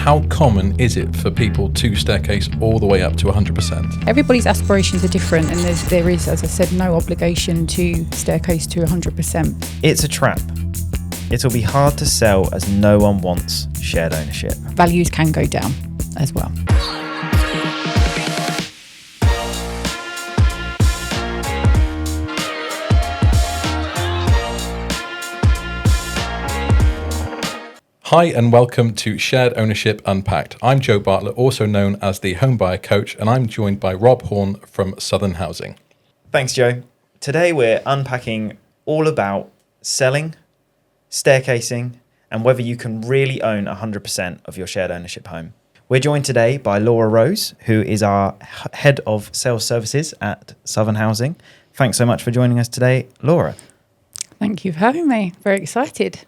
how common is it for people to staircase all the way up to 100%? Everybody's aspirations are different, and there is, as I said, no obligation to staircase to 100%. It's a trap. It'll be hard to sell as no one wants shared ownership. Values can go down as well. Hi and welcome to Shared Ownership Unpacked. I'm Joe Bartlett, also known as the Homebuyer Coach, and I'm joined by Rob Horn from Southern Housing. Thanks, Joe. Today we're unpacking all about selling, staircasing, and whether you can really own 100% of your shared ownership home. We're joined today by Laura Rose, who is our Head of Sales Services at Southern Housing. Thanks so much for joining us today, Laura. Thank you for having me. Very excited.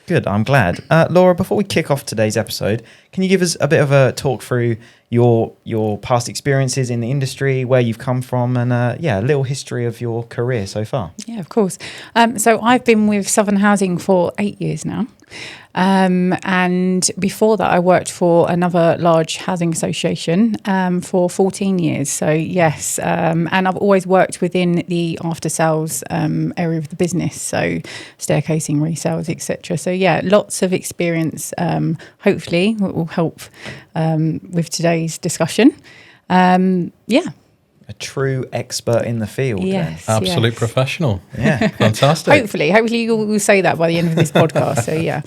Good, I'm glad. Laura, before we kick off today's episode, can you give us a bit of a talk through your past experiences in the industry, where you've come from, and a little history of your career so far? Yeah, of course. So I've been with Southern Housing for 8 years now. And before that, I worked for another large housing association for 14 years. So yes, and I've always worked within the after sales area of the business, so staircasing, resales, etc. So yeah, lots of experience. Hopefully, it will help with today's discussion. A true expert in the field. Yes, then. Absolute professional. Yeah. Fantastic. Hopefully you will say that by the end of this podcast. So yeah.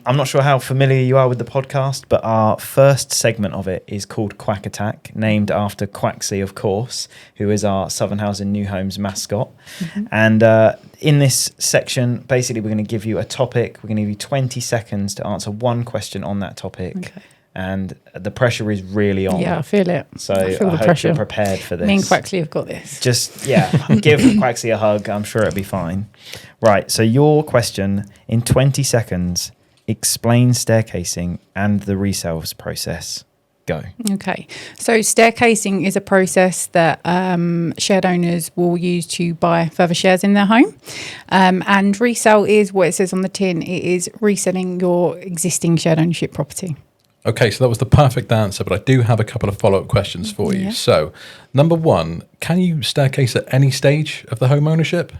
I'm not sure how familiar you are with the podcast, but our first segment of it is called Quack Attack, named after Quaxley, of course, who is our Southern Housing New Homes mascot. Mm-hmm. And in this section, basically, we're going to give you a topic. We're going to give you 20 seconds to answer one question on that topic. Okay. And the pressure is really on. Yeah, I feel it. So I hope pressure. You're prepared for this. Me and Quaxley have got this. Just, give Quaxley a hug. I'm sure it'll be fine. Right, so your question in 20 seconds, explain staircasing and the resales process. Go. Okay, so staircasing is a process that shared owners will use to buy further shares in their home. And resale is what it says on the tin. It is reselling your existing shared ownership property. Okay, so that was the perfect answer, but I do have a couple of follow-up questions for you. Yeah. So, number one, can you staircase at any stage of the home ownership?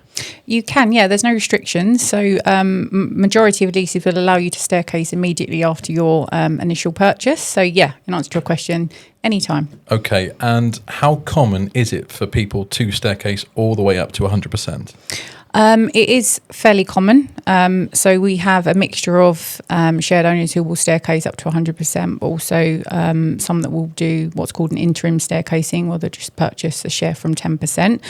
You can, yeah. There's no restrictions. So, majority of leases will allow you to staircase immediately after your initial purchase. So, yeah, in answer to your question, anytime. Okay, and how common is it for people to staircase all the way up to 100%? It is fairly common. So we have a mixture of shared owners who will staircase up to 100%, but also some that will do what's called an interim staircasing, where they just purchase a share from 10%.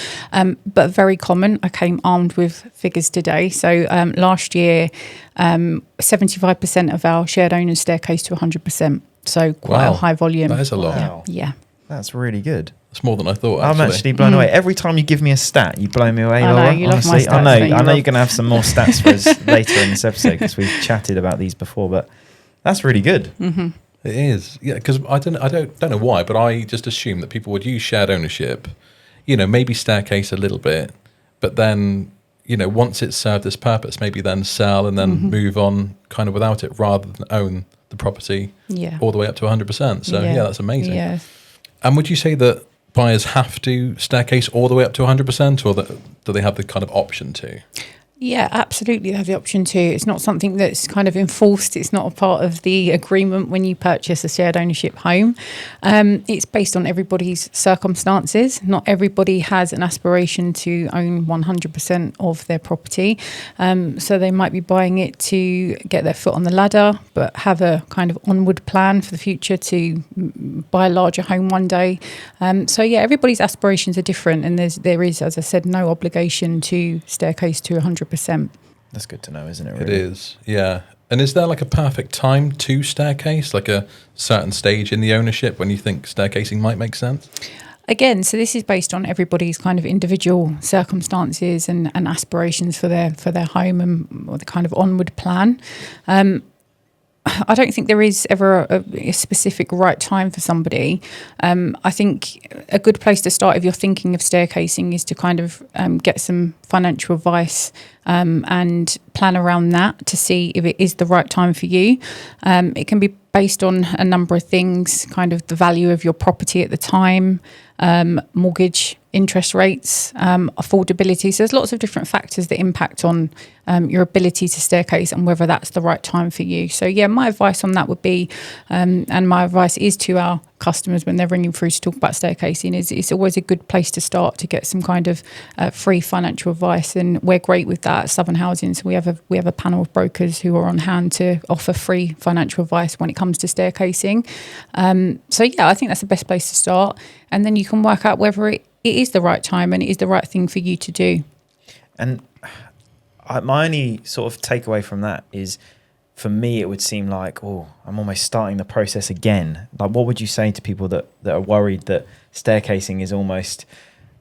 But very common. I came armed with figures today. So last year, 75% of our shared owners staircased to 100%. So quite a high volume. That is a lot. Wow. Yeah. That's really good. It's more than I thought. I'm actually blown away. Every time you give me a stat, you blow me away. I know, Laura. you Honestly, love my stats. I know you're going to have some more stats for us later in this episode, because we've chatted about these before. But that's really good. Mm-hmm. It is, yeah. Because I don't know why, but I just assume that people would use shared ownership. Maybe staircase a little bit, but then once it's served its purpose, maybe then sell and then move on kind of without it, rather than own the property all the way up to 100%. So yeah, that's amazing. Yeah. And would you say that buyers have to staircase all the way up to 100%, or do they have the kind of option to? Yeah, absolutely. They have the option to. It's not something that's kind of enforced. It's not a part of the agreement when you purchase a shared ownership home. It's based on everybody's circumstances. Not everybody has an aspiration to own 100% of their property. So they might be buying it to get their foot on the ladder, but have a kind of onward plan for the future to buy a larger home one day. So yeah, everybody's aspirations are different, and there is, as I said, no obligation to staircase to 100%. That's good to know, isn't it? Really? It is, yeah. And is there like a perfect time to staircase, like a certain stage in the ownership when you think staircasing might make sense? Again, so this is based on everybody's kind of individual circumstances and aspirations for their home and or the kind of onward plan. I don't think there is ever a specific right time for somebody. I think a good place to start if you're thinking of staircasing is to kind of get some financial advice and plan around that to see if it is the right time for you. It can be based on a number of things, kind of the value of your property at the time, mortgage interest rates, affordability. So there's lots of different factors that impact on your ability to staircase and whether that's the right time for you. So yeah, my advice on that would be, and my advice is to our customers when they're ringing through to talk about staircasing, is it's always a good place to start to get some kind of free financial advice. And we're great with that at Southern Housing. So we have a panel of brokers who are on hand to offer free financial advice when it comes to staircasing. So yeah, I think that's the best place to start. And then you can work out whether it is the right time and it is the right thing for you to do. And my only sort of takeaway from that is, for me, it would seem like, oh, I'm almost starting the process again. Like, what would you say to people that are worried that staircasing is almost,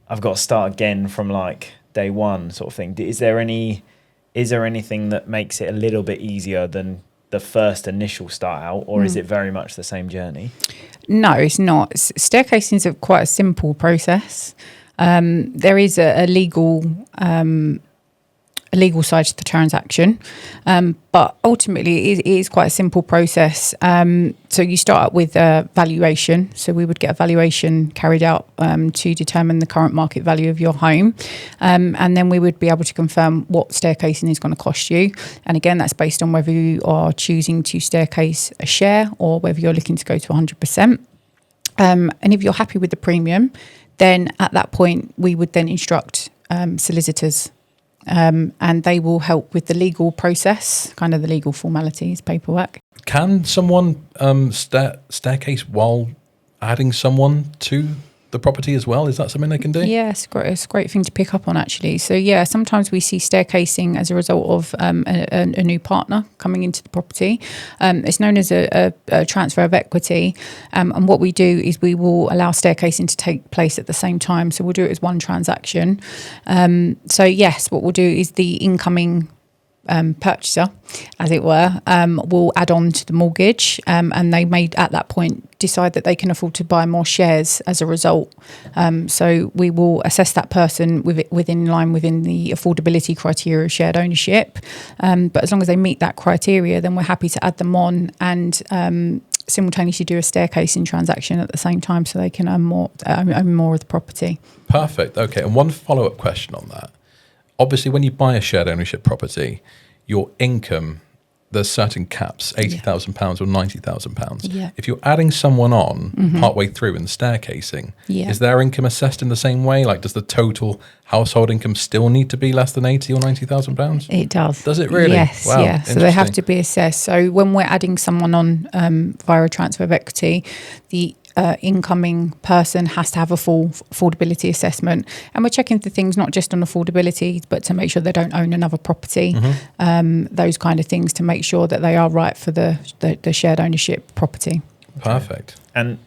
I've got to start again from like day one sort of thing? Is there anything that makes it a little bit easier than the first initial start out, or is it very much the same journey? No, it's not. Staircasing is quite a simple process. There is a legal side to the transaction, but ultimately it is quite a simple process. So you start out with a valuation. So we would get a valuation carried out to determine the current market value of your home, and then we would be able to confirm what staircasing is going to cost you. And again, that's based on whether you are choosing to staircase a share or whether you're looking to go to 100%. And if you're happy with the premium, then at that point we would then instruct solicitors. And they will help with the legal process, kind of the legal formalities, paperwork. Can someone staircase while adding someone to the property as well? Is that something they can do? Yes, it's a great thing to pick up on, actually. So yeah, sometimes we see staircasing as a result of a new partner coming into the property. It's known as a transfer of equity. And what we do is we will allow staircasing to take place at the same time. So we'll do it as one transaction. So yes, what we'll do is the incoming purchaser, as it were, will add on to the mortgage, and they may at that point decide that they can afford to buy more shares as a result. So we will assess that person within the affordability criteria of shared ownership. But as long as they meet that criteria, then we're happy to add them on and simultaneously do a staircasing transaction at the same time, so they can own more of the property. Perfect. Okay, and one follow-up question on that. Obviously, when you buy a shared ownership property, your income, there's certain caps, £80,000 or £90,000. Yeah. If you're adding someone on partway through in the staircasing, is their income assessed in the same way? Like, does the total household income still need to be less than £80,000 or £90,000? It does. Does it really? Yes, wow, yeah. So they have to be assessed. So when we're adding someone on via a transfer of equity, the incoming person has to have a full affordability assessment, and we're checking for things not just on affordability, but to make sure they don't own another property, those kind of things, to make sure that they are right for the shared ownership property. Perfect. And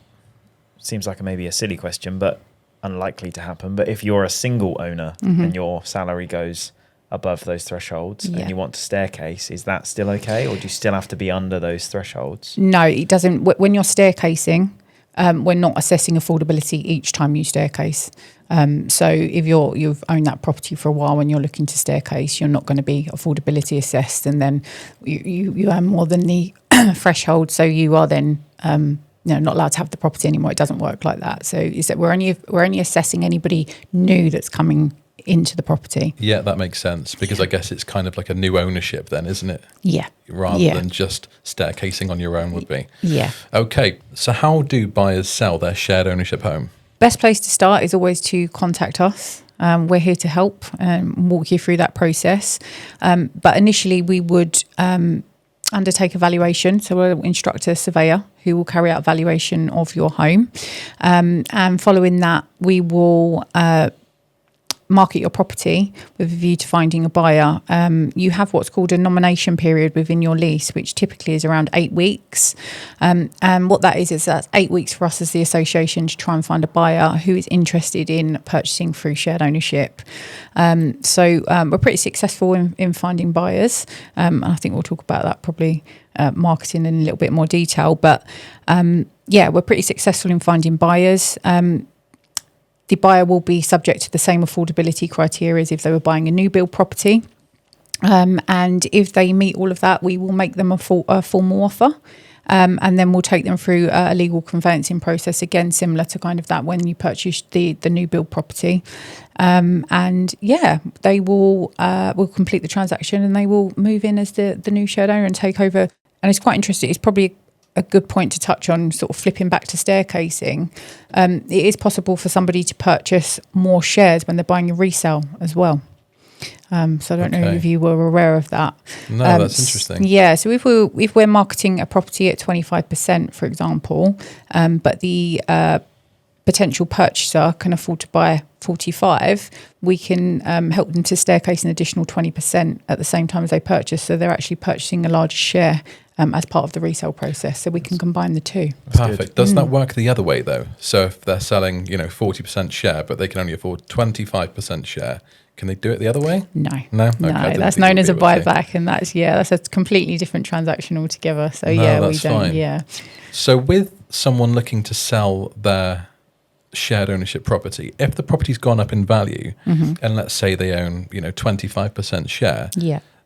seems like maybe a silly question, but unlikely to happen. But if you're a single owner and your salary goes above those thresholds and you want to staircase, is that still okay, or do you still have to be under those thresholds? No, it doesn't. When you're staircasing, we're not assessing affordability each time you staircase. So if you've owned that property for a while and you're looking to staircase, you're not going to be affordability assessed, and then you earn more than the threshold, so you are then not allowed to have the property anymore. It doesn't work like that. So is that we're only assessing anybody new that's coming into the property. Yeah, that makes sense, because I guess it's kind of like a new ownership then, isn't it? Yeah. Rather than just staircasing on your own would be. Yeah. Okay, so how do buyers sell their shared ownership home? Best place to start is always to contact us. We're here to help and walk you through that process. But initially we would undertake a valuation. So we'll instruct a surveyor who will carry out a valuation of your home. And following that, we will market your property with a view to finding a buyer. You have what's called a nomination period within your lease, which typically is around 8 weeks. And what that is that's 8 weeks for us as the association to try and find a buyer who is interested in purchasing through shared ownership. So we're pretty successful in finding buyers. I think we'll talk about that probably marketing in a little bit more detail. But we're pretty successful in finding buyers. the buyer will be subject to the same affordability criteria as if they were buying a new build property. And if they meet all of that, we will make them a formal offer. And then we'll take them through a legal conveyancing process, again, similar to kind of that when you purchase the new build property. And yeah, they will complete the transaction and they will move in as the new shared owner and take over. And it's quite interesting. It's probably a good point to touch on, sort of flipping back to staircasing. It is possible for somebody to purchase more shares when they're buying a resale as well. So I don't know if you were aware of that. No, that's interesting. Yeah, so if we're marketing a property at 25%, for example, but the potential purchaser can afford to buy 45, we can help them to staircase an additional 20% at the same time as they purchase. So they're actually purchasing a larger share as part of the resale process. So we can combine the two. Perfect. Doesn't that work the other way though? So if they're selling, 40% share, but they can only afford 25% share, can they do it the other way? No. Okay, That's known as a buyback, and that's a completely different transaction altogether. So we don't. Fine. Yeah. So with someone looking to sell their shared ownership property, if the property's gone up in value, and let's say they own 25% share,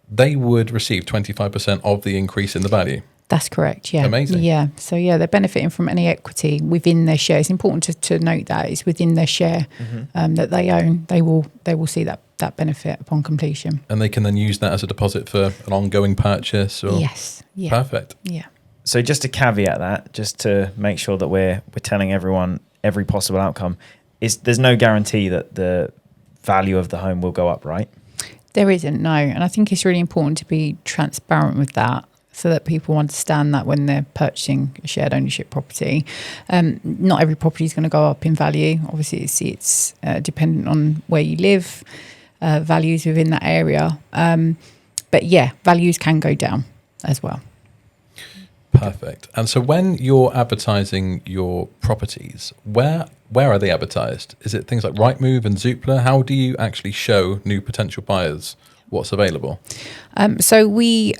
they would receive 25% of the increase in the value. That's correct. Yeah. Amazing. Yeah. So they're benefiting from any equity within their share. It's important to note that it's within their share that they own. They will see that benefit upon completion. And they can then use that as a deposit for an ongoing purchase. Or yes. Yeah. Perfect. Yeah. So just to caveat that, just to make sure that we're telling everyone every possible outcome, is there's no guarantee that the value of the home will go up, right? There isn't, no. And I think it's really important to be transparent with that, so that people understand that when they're purchasing a shared ownership property. Not every property is going to go up in value. Obviously, it's dependent on where you live, values within that area. But yeah, values can go down as well. Perfect. And so when you're advertising your properties, where are they advertised? Is it things like Rightmove and Zoopla? How do you actually show new potential buyers what's available? So we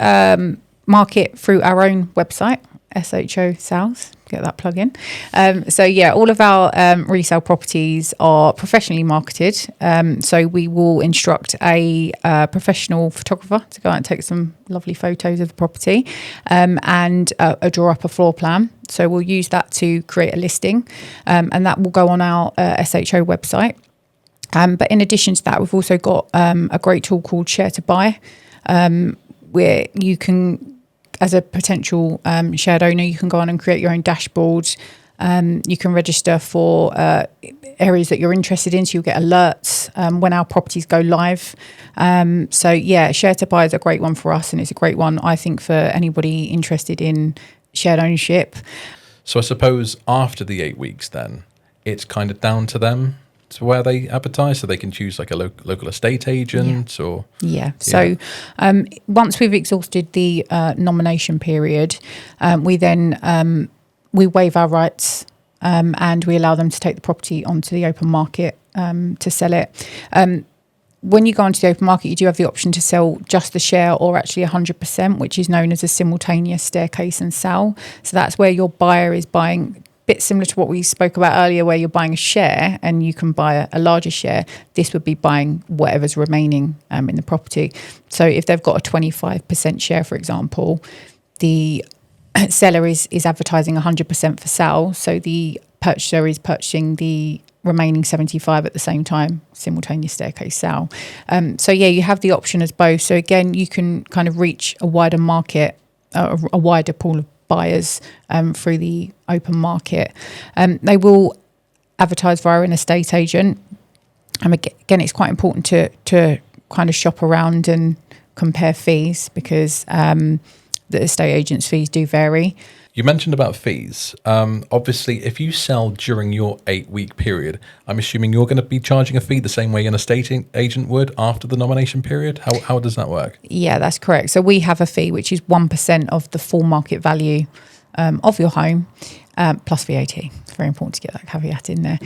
market through our own website, SHO Sales, get that plug in. All of our resale properties are professionally marketed. So we will instruct a professional photographer to go out and take some lovely photos of the property and draw up a floor plan. So we'll use that to create a listing and that will go on our SHO website. But in addition to that, we've also got a great tool called Share to Buy, where you can, as a potential shared owner, you can go on and create your own dashboard. You can register for areas that you're interested in, so you'll get alerts when our properties go live. Share to Buy is a great one for us, and it's a great one, I think, for anybody interested in shared ownership. So I suppose after the 8 weeks then, it's kind of down to them to where they advertise, so they can choose like a local estate agent or... So once we've exhausted the nomination period, we then we waive our rights and we allow them to take the property onto the open market to sell it. When you go onto the open market, you do have the option to sell just the share or actually 100%, which is known as a simultaneous staircase and sell. So that's where your buyer is buying, bit similar to what we spoke about earlier, where you're buying a share and you can buy a larger share. This would be buying whatever's remaining in the property. So if they've got a 25% share, for example, the seller is advertising 100% for sale. So the purchaser is purchasing the remaining 75 at the same time, simultaneous staircase sale. You have the option as both. So again, you can kind of reach a wider market, a wider pool of buyers through the open market. They will advertise via an estate agent. Again, it's quite important to kind of shop around and compare fees, because the estate agent's fees do vary. You mentioned about fees. Obviously, if you sell during your 8 week period, I'm assuming you're going to be charging a fee the same way an estate agent would after the nomination period. How does that work? Yeah, that's correct. So we have a fee which is 1% of the full market value of your home, plus VAT. It's very important to get that caveat in there.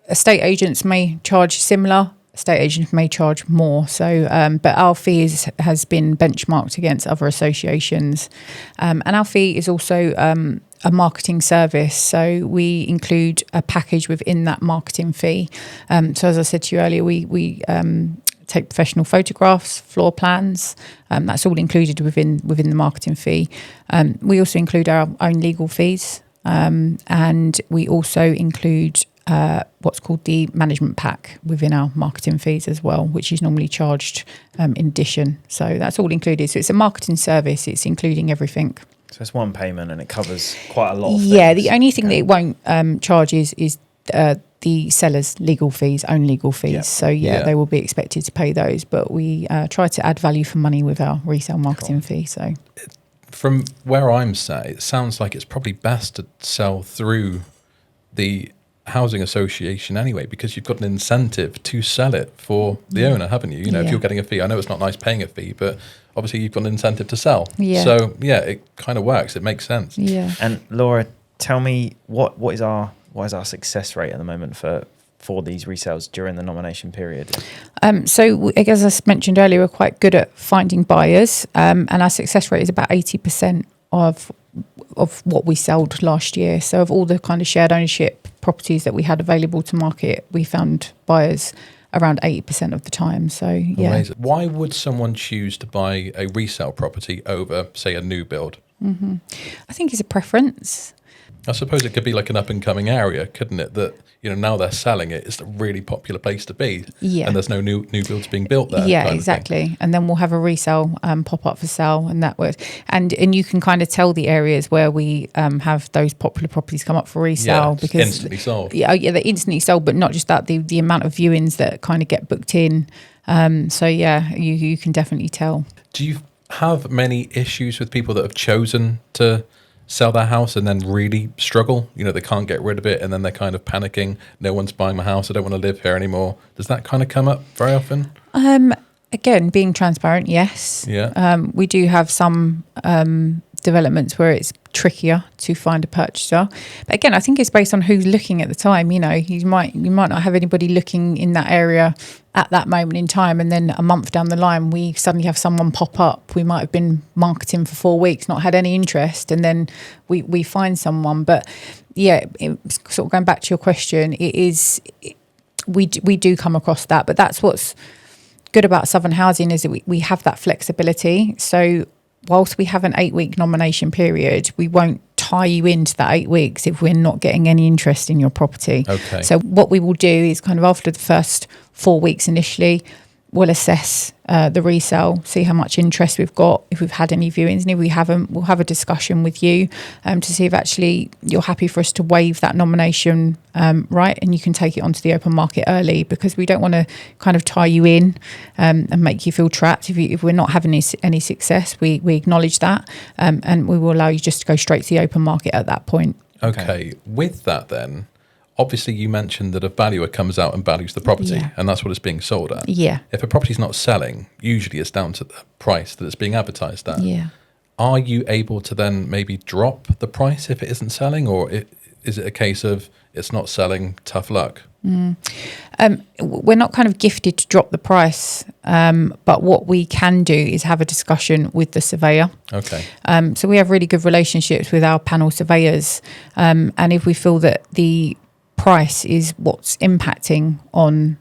Estate agents may charge similar. Estate agents may charge more. So, but our fee has been benchmarked against other associations, and our fee is also a marketing service. So we include a package within that marketing fee. So as I said to you earlier, we take professional photographs, floor plans. That's all included within the marketing fee. We also include our own legal fees, and we also include what's called the management pack within our marketing fees as well, which is normally charged in addition. So that's all included. So it's a marketing service. It's including everything. So it's one payment and it covers quite a lot of Yeah, things. the only thing that it won't charge is the seller's legal fees, own legal fees. Yeah. So Yeah. they will be expected to pay those. But we try to add value for money with our resale marketing fee. So From where I'm sat, it sounds like it's probably best to sell through the housing association anyway, because you've got an incentive to sell it for the owner, haven't you? You know, if Yeah. you're getting a fee, I know it's not nice paying a fee, but obviously you've got an incentive to sell. Yeah. So yeah, it kind of works. It makes sense. yeah. And Laura, tell me what is our success rate at the moment for these resales during the nomination period? So as I mentioned earlier, we're quite good at finding buyers, and our success rate is about 80% of what we sold last year. So of all the kind of shared ownership properties that we had available to market, we found buyers around 80% of the time. So yeah. Amazing. Why would someone choose to buy a resale property over, say, a new build? I think it's a preference. I suppose it could be like an up and coming area, couldn't it? That, you know, now they're selling it, it's a really popular place to be. Yeah. And there's no new builds being built there. Yeah, kind of thing. exactly. And then we'll have a resale pop up for sale, and that works. And you can kind of tell the areas where we have those popular properties come up for resale, Yeah, because instantly sold. Yeah, they're instantly sold. But not just that, the amount of viewings that kind of get booked in. So yeah, you can definitely tell. Do you have many issues with people that have chosen to sell their house and then really struggle? You know, they can't get rid of it and then they're kind of panicking. No one's buying my house. I don't want to live here anymore. Does that kind of come up very often? Again, being transparent, yes. Yeah. We do have some developments where it's trickier to find a purchaser. But again, I think it's based on who's looking at the time. You know, you might not have anybody looking in that area at that moment in time, and then a month down the line we suddenly have someone pop up. We might have been marketing for 4 weeks, not had any interest, and then we find someone. But yeah, sort of going back to your question, we do come across that. But that's what's good about Southern Housing, is that we have that flexibility. So whilst we have an 8-week nomination period, we won't tie you into that 8 weeks if we're not getting any interest in your property. Okay. So what we will do is kind of after the first 4 weeks initially, we'll assess the resale, see how much interest we've got, if we've had any viewings, and if we haven't, we'll have a discussion with you to see if actually you're happy for us to waive that nomination right, and you can take it onto the open market early, because we don't want to kind of tie you in and make you feel trapped. If we're not having any success, we acknowledge that, and we will allow you just to go straight to the open market at that point. Okay. With that then, obviously you mentioned that a valuer comes out and values the property, Yeah. and that's what it's being sold at. Yeah. If a property's not selling, usually it's down to the price that it's being advertised at. Yeah. Are you able to then maybe drop the price if it isn't selling, or is it a case of it's not selling, tough luck? We're not kind of gifted to drop the price, but what we can do is have a discussion with the surveyor. Okay. So we have really good relationships with our panel surveyors, and if we feel that the price is what's impacting on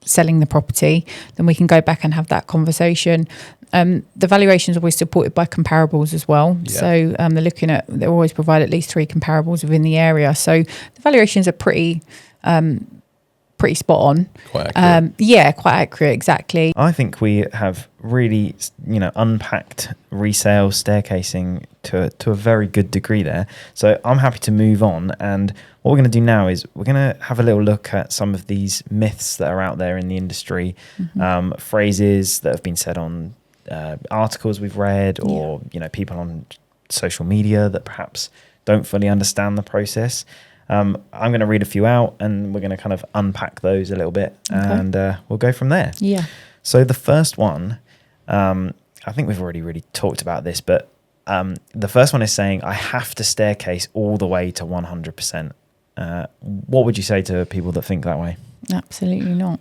selling the property, then we can go back and have that conversation. The valuation is always supported by comparables as well. Yeah. So they always provide at least 3 comparables within the area. So the valuations are pretty spot on. Quite accurate. Yeah, quite accurate, exactly. I think we have really, unpacked resale staircasing to a very good degree there. So I'm happy to move on. And what we're going to do now is we're going to have a little look at some of these myths that are out there in the industry, phrases that have been said on articles we've read, or people on social media that perhaps don't fully understand the process. I'm going to read a few out, and we're going to kind of unpack those a little bit, and we'll go from there. Yeah. So the first one, I think we've already really talked about this, but the first one is saying, I have to staircase all the way to 100%. What would you say to people that think that way? Absolutely not.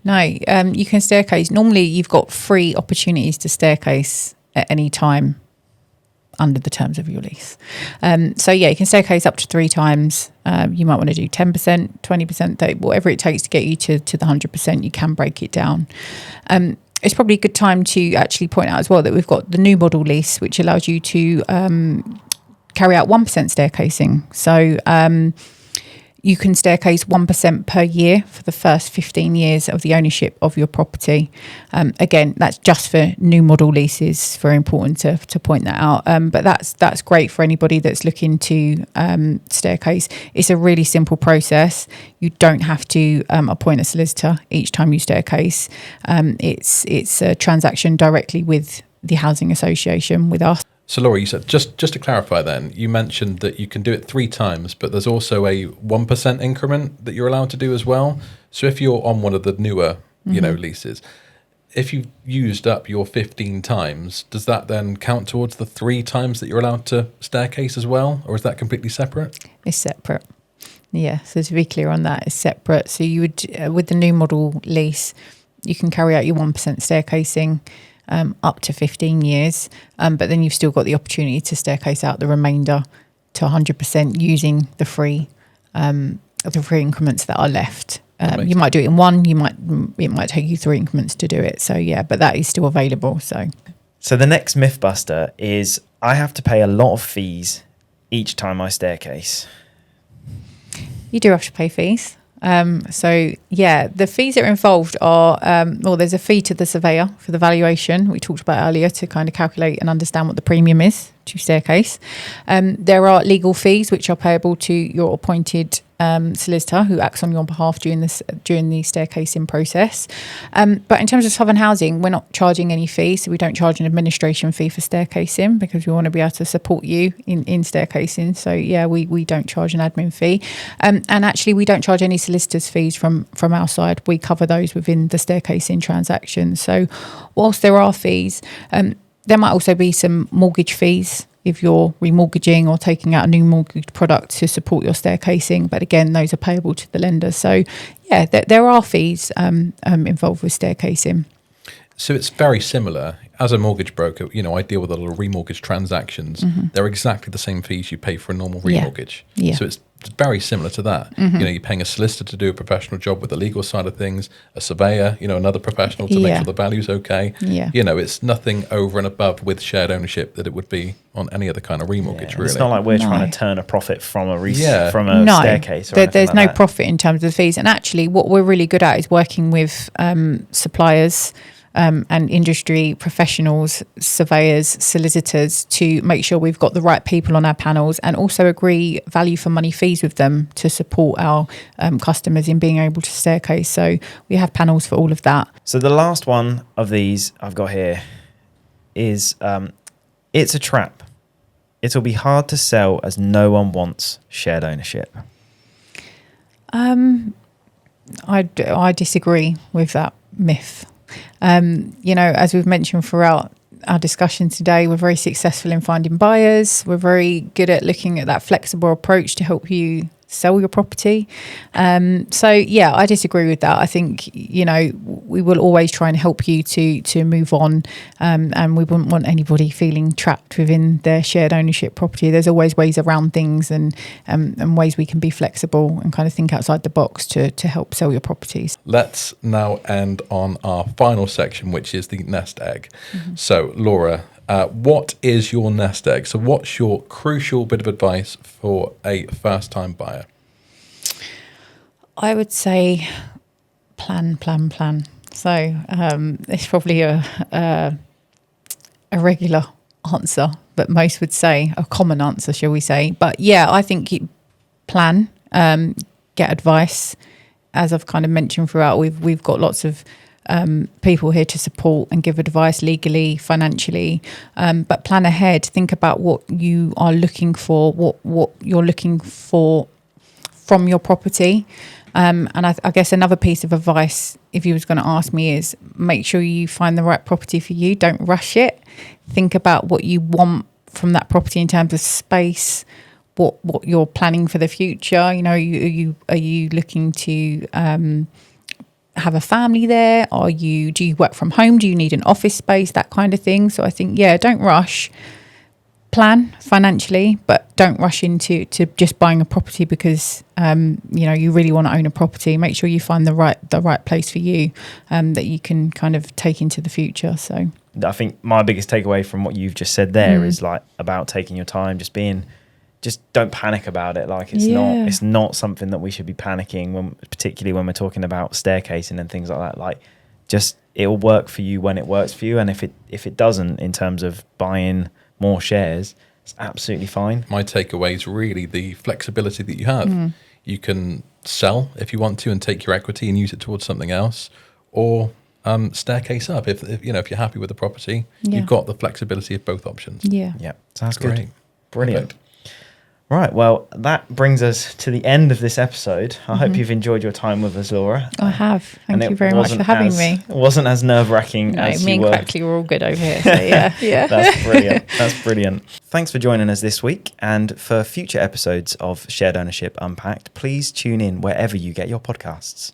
No, you can staircase. Normally, you've got 3 opportunities to staircase at any time under the terms of your lease. So yeah, you can staircase up to 3 times. You might want to do 10%, 20%, 30, whatever it takes to get you to the 100%. You can break it down. It's probably a good time to actually point out as well that we've got the new model lease, which allows you to carry out 1% staircasing. So you can staircase 1% per year for the first 15 years of the ownership of your property. Again, that's just for new model leases. Very important to point that out. But that's great for anybody that's looking to staircase. It's a really simple process. You don't have to appoint a solicitor each time you staircase. It's a transaction directly with the housing association, with us. So Laura, you said, just to clarify then, you mentioned that you can do it 3 times, but there's also a 1% increment that you're allowed to do as well. So if you're on one of the newer, leases, if you've used up your 15 times, does that then count towards the 3 times that you're allowed to staircase as well? Or is that completely separate? It's separate. Yeah, so to be clear on that, it's separate. So you would, with the new model lease, you can carry out your 1% staircasing up to 15 years, but then you've still got the opportunity to staircase out the remainder to 100% using the free increments that are left. You might do it in one. It might take you 3 increments to do it. So yeah, but that is still available. So the next myth buster is I have to pay a lot of fees each time I staircase. You do have to pay fees. So yeah, the fees that are involved are, there's a fee to the surveyor for the valuation we talked about earlier to kind of calculate and understand what the premium is to staircase. There are legal fees which are payable to your appointed solicitor who acts on your behalf during the staircasing process. But in terms of Southern Housing, we're not charging any fees, so we don't charge an administration fee for staircasing because we want to be able to support you in staircasing. So yeah, we don't charge an admin fee, and actually we don't charge any solicitors fees from our side. We cover those within the staircasing transaction. So whilst there are fees, there might also be some mortgage fees if you're remortgaging or taking out a new mortgage product to support your staircasing. But again, those are payable to the lender. So yeah, there are fees involved with staircasing. So it's very similar. As a mortgage broker, I deal with a lot of remortgage transactions. Mm-hmm. They're exactly the same fees you pay for a normal remortgage. Yeah. So it's very similar to that. Mm-hmm. You're paying a solicitor to do a professional job with the legal side of things, a surveyor, another professional to make sure the value's okay. Yeah. It's nothing over and above with shared ownership that it would be on any other kind of remortgage, really. It's not like we're trying to turn a profit from a staircase. There's no profit in terms of the fees. And actually, what we're really good at is working with suppliers and industry professionals, surveyors, solicitors, to make sure we've got the right people on our panels, and also agree value for money fees with them to support our customers in being able to staircase. So we have panels for all of that. So the last one of these I've got here is it's a trap. It'll be hard to sell as no one wants shared ownership. I disagree with that myth. As we've mentioned throughout our discussion today, we're very successful in finding buyers. We're very good at looking at that flexible approach to help you sell your property. So yeah, I disagree with that. I think, we will always try and help you to move on, and we wouldn't want anybody feeling trapped within their shared ownership property. There's always ways around things and ways we can be flexible and kind of think outside the box to help sell your properties. Let's now end on our final section, which is the nest egg. Mm-hmm. So Laura, what is your nest egg? So what's your crucial bit of advice for a first-time buyer? I would say plan. So it's probably a regular answer, but most would say a common answer, shall we say. But yeah, I think plan, get advice. As I've kind of mentioned throughout, we've got lots of people here to support and give advice legally, financially, but plan ahead. Think about what you are looking for, what you're looking for from your property. And I guess another piece of advice, if you was going to ask me, is make sure you find the right property for you. Don't rush it. Think about what you want from that property in terms of space, what you're planning for the future. Are you looking to have a family there? Do you work from home? Do you need an office space? That kind of thing. So I think, don't rush. plan financially, but don't rush into just buying a property because you really want to own a property. Make sure you find the right place for you that you can kind of take into the future. So I think my biggest takeaway from what you've just said there is like about taking your time, just don't panic about it. Like it's not something that we should be panicking particularly when we're talking about staircasing and things like that. Like just it'll work for you when it works for you, and if it doesn't, in terms of buying more shares, it's absolutely fine. My takeaway is really the flexibility that you have. You can sell if you want to and take your equity and use it towards something else, or staircase up if you're happy with the property. You've got the flexibility of both options. Yeah, Sounds Great. good. Brilliant. Perfect. Right, well, that brings us to the end of this episode. I hope you've enjoyed your time with us, Laura. I have. Thank you very much for having me. It wasn't as nerve-wracking as me you and were. Crackley were all good over here. So yeah. That's brilliant. That's brilliant. Thanks for joining us this week. And for future episodes of Shared Ownership Unpacked, please tune in wherever you get your podcasts.